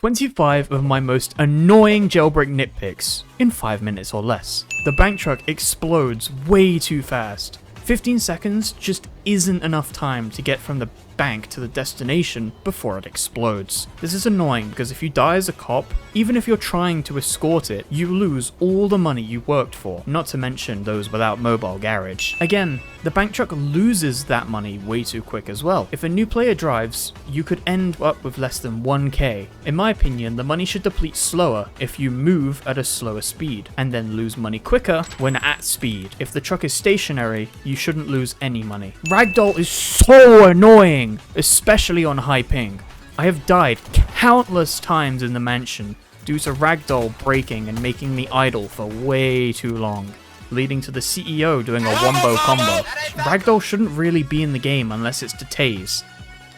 25 of my most annoying jailbreak nitpicks in 5 minutes or less. The bank truck explodes way too fast. 15 seconds just isn't enough time to get from the bank to the destination before it explodes. This is annoying because if you die as a cop, even if you're trying to escort it, you lose all the money you worked for, not to mention those without mobile garage. Again, the bank truck loses that money way too quick as well. If a new player drives, you could end up with less than 1k. In my opinion, the money should deplete slower if you move at a slower speed, and then lose money quicker when at speed. If the truck is stationary, you shouldn't lose any money. Ragdoll is so annoying, especially on high ping. I have died countless times in the mansion due to Ragdoll breaking and making me idle for way too long, leading to the CEO doing a wombo combo. Ragdoll shouldn't really be in the game unless it's to tase.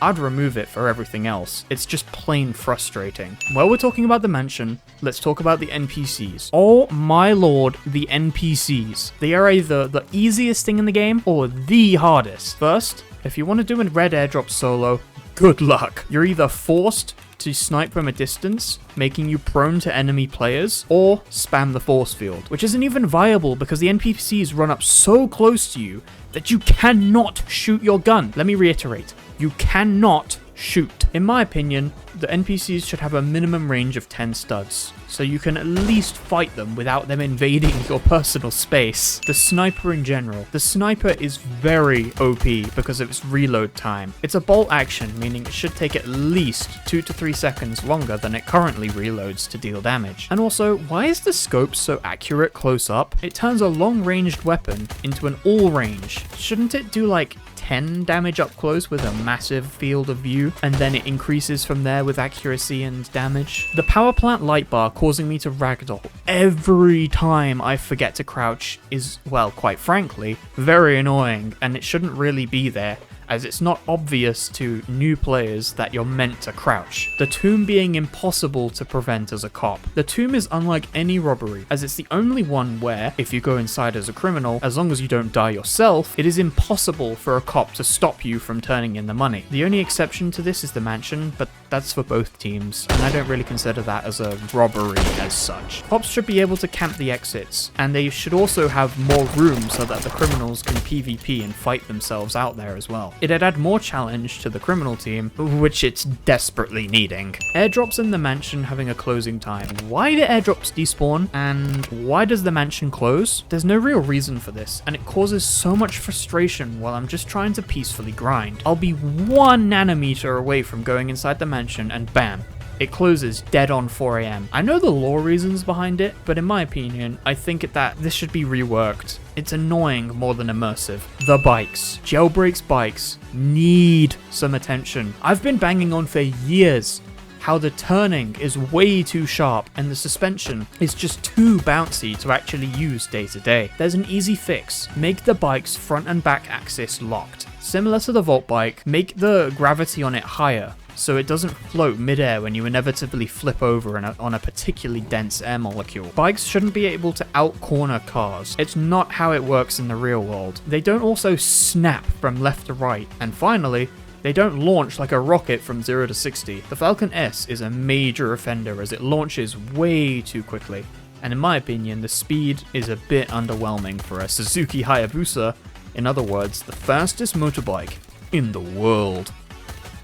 I'd remove it for everything else. It's just plain frustrating. While we're talking about the mansion, let's talk about the NPCs. Oh my lord, the NPCs. They are either the easiest thing in the game or the hardest. First, if you want to do a red airdrop solo, good luck. You're either forced to snipe from a distance, making you prone to enemy players, or spam the force field, which isn't even viable because the NPCs run up so close to you that you cannot shoot your gun. Let me reiterate, you cannot shoot. In my opinion, the NPCs should have a minimum range of 10 studs, so you can at least fight them without them invading your personal space. The sniper in general. The sniper is very OP because of its reload time. It's a bolt action, meaning it should take at least 2 to 3 seconds longer than it currently reloads to deal damage. And also, why is the scope so accurate close up? It turns a long-ranged weapon into an all-range. Shouldn't it do like 10 damage up close with a massive field of view, and then it increases from there with accuracy and damage? The power plant light bar causing me to ragdoll every time I forget to crouch is, well, quite frankly, very annoying, and it shouldn't really be there, as it's not obvious to new players that you're meant to crouch. The tomb being impossible to prevent as a cop. The tomb is unlike any robbery, as it's the only one where, if you go inside as a criminal, as long as you don't die yourself, it is impossible for a cop to stop you from turning in the money. The only exception to this is the mansion, but that's for both teams, and I don't really consider that as a robbery as such. Cops should be able to camp the exits, and they should also have more room so that the criminals can PvP and fight themselves out there as well. It'd add more challenge to the criminal team, which it's desperately needing. Airdrops in the mansion having a closing time. Why do airdrops despawn, and why does the mansion close? There's no real reason for this, and it causes so much frustration while I'm just trying to peacefully grind. I'll be 1 nanometer away from going inside the mansion and bam, it closes dead on 4 AM. I know the lore reasons behind it, but in my opinion, I think that this should be reworked. It's annoying more than immersive. The bikes. Jailbreak's bikes need some attention. I've been banging on for years how the turning is way too sharp and the suspension is just too bouncy to actually use day to day. There's an easy fix. Make the bike's front and back axis locked. Similar to the Volt bike, make the gravity on it higher, so it doesn't float mid-air when you inevitably flip over on a particularly dense air molecule. Bikes shouldn't be able to out-corner cars. It's not how it works in the real world. They don't also snap from left to right. And finally, they don't launch like a rocket from 0 to 60. The Falcon S is a major offender as it launches way too quickly. And in my opinion, the speed is a bit underwhelming for a Suzuki Hayabusa, in other words, the fastest motorbike in the world.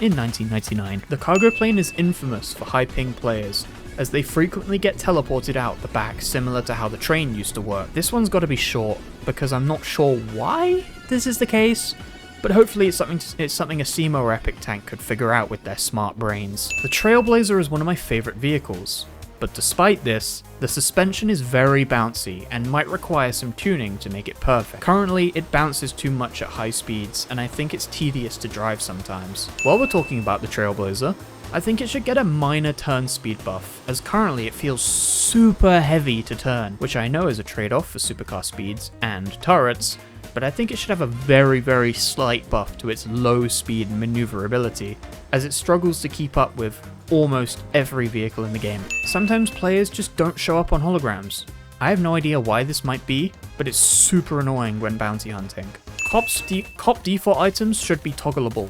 In 1999, the cargo plane is infamous for high ping players, as they frequently get teleported out the back similar to how the train used to work. This one's got to be short, because I'm not sure why this is the case, but hopefully it's something a SEMO or Epic tank could figure out with their smart brains. The Trailblazer is one of my favorite vehicles, but despite this, the suspension is very bouncy and might require some tuning to make it perfect. Currently, it bounces too much at high speeds, and I think it's tedious to drive sometimes. While we're talking about the Trailblazer, I think it should get a minor turn speed buff, as currently it feels super heavy to turn, which I know is a trade-off for supercar speeds and turrets, but I think it should have a very, very slight buff to its low speed maneuverability, as it struggles to keep up with almost every vehicle in the game. Sometimes players just don't show up on holograms. I have no idea why this might be, but it's super annoying when bounty hunting. Cop default items should be toggleable.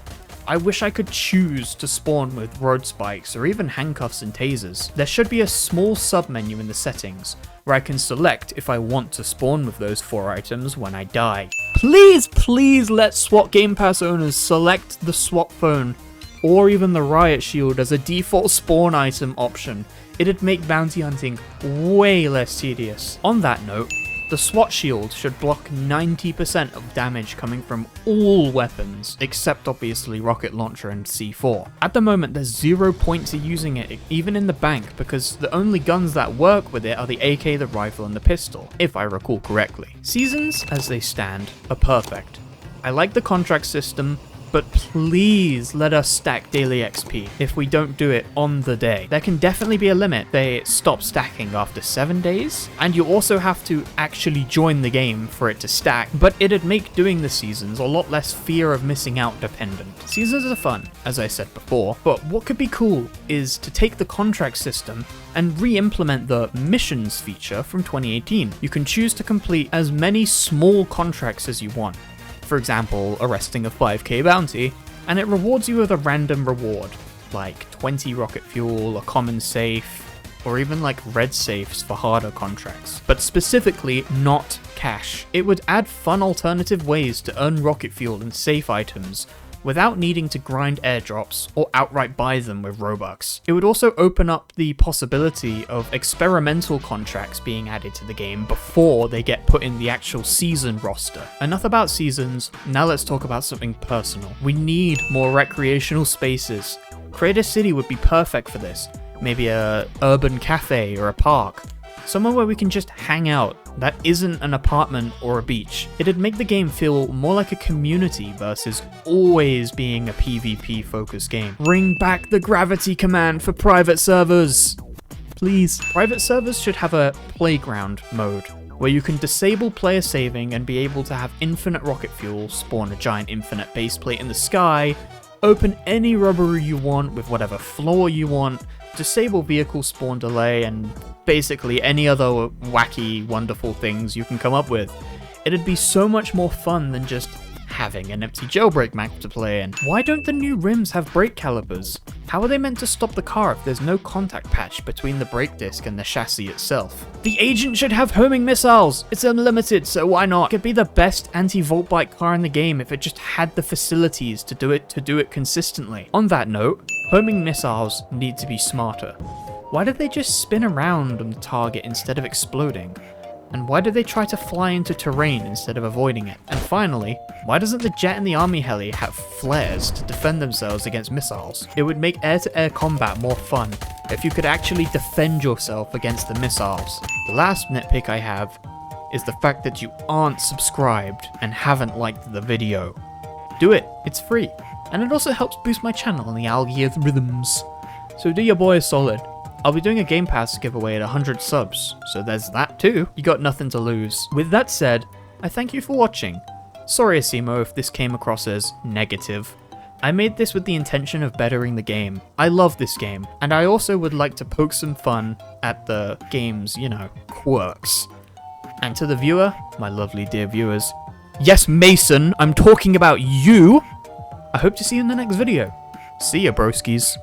I wish I could choose to spawn with road spikes or even handcuffs and tasers. There should be a small sub-menu in the settings where I can select if I want to spawn with those 4 items when I die. Please let SWAT Game Pass owners select the SWAT phone or even the riot shield as a default spawn item option. It'd make bounty hunting way less tedious. On that note, the SWAT shield should block 90% of damage coming from all weapons, except obviously rocket launcher and C4. At the moment, there's 0 point to using it, even in the bank, because the only guns that work with it are the AK, the rifle, and the pistol, if I recall correctly. Seasons, as they stand, are perfect. I like the contract system, but please let us stack daily XP if we don't do it on the day. There can definitely be a limit. They stop stacking after 7 days, and you also have to actually join the game for it to stack, but it'd make doing the seasons a lot less fear of missing out dependent. Seasons are fun, as I said before, but what could be cool is to take the contract system and re-implement the missions feature from 2018. You can choose to complete as many small contracts as you want. For example, arresting a 5k bounty, and it rewards you with a random reward, like 20 rocket fuel, a common safe, or even like red safes for harder contracts, but specifically not cash. It would add fun alternative ways to earn rocket fuel and safe items without needing to grind airdrops or outright buy them with Robux. It would also open up the possibility of experimental contracts being added to the game before they get put in the actual season roster. Enough about seasons, now let's talk about something personal. We need more recreational spaces. Creator City would be perfect for this. Maybe a urban cafe or a park. Somewhere where we can just hang out that isn't an apartment or a beach. It'd make the game feel more like a community versus always being a PvP focused game. Bring back the gravity command for private servers, please. Private servers should have a playground mode where you can disable player saving and be able to have infinite rocket fuel, spawn a giant infinite base plate in the sky, open any robbery you want with whatever floor you want, disable vehicle spawn delay, and basically any other wacky, wonderful things you can come up with. It'd be so much more fun than just having an empty jailbreak map to play in. Why don't the new rims have brake calipers? How are they meant to stop the car if there's no contact patch between the brake disc and the chassis itself? The agent should have homing missiles! It's unlimited, so why not? It could be the best anti-volt bike car in the game if it just had the facilities to do it consistently. On that note, homing missiles need to be smarter. Why did they just spin around on the target instead of exploding? And why do they try to fly into terrain instead of avoiding it? And finally, why doesn't the jet and the army heli have flares to defend themselves against missiles? It would make air-to-air combat more fun if you could actually defend yourself against the missiles. The last nitpick I have is the fact that you aren't subscribed and haven't liked the video. Do it, it's free. And it also helps boost my channel in the algorithms. So do your boy a solid. I'll be doing a Game Pass giveaway at 100 subs, so there's that too. You got nothing to lose. With that said, I thank you for watching. Sorry Asimo if this came across as negative. I made this with the intention of bettering the game. I love this game, and I also would like to poke some fun at the game's, quirks. And to the viewer, my lovely dear viewers, yes Mason, I'm talking about you! I hope to see you in the next video. See ya broskies.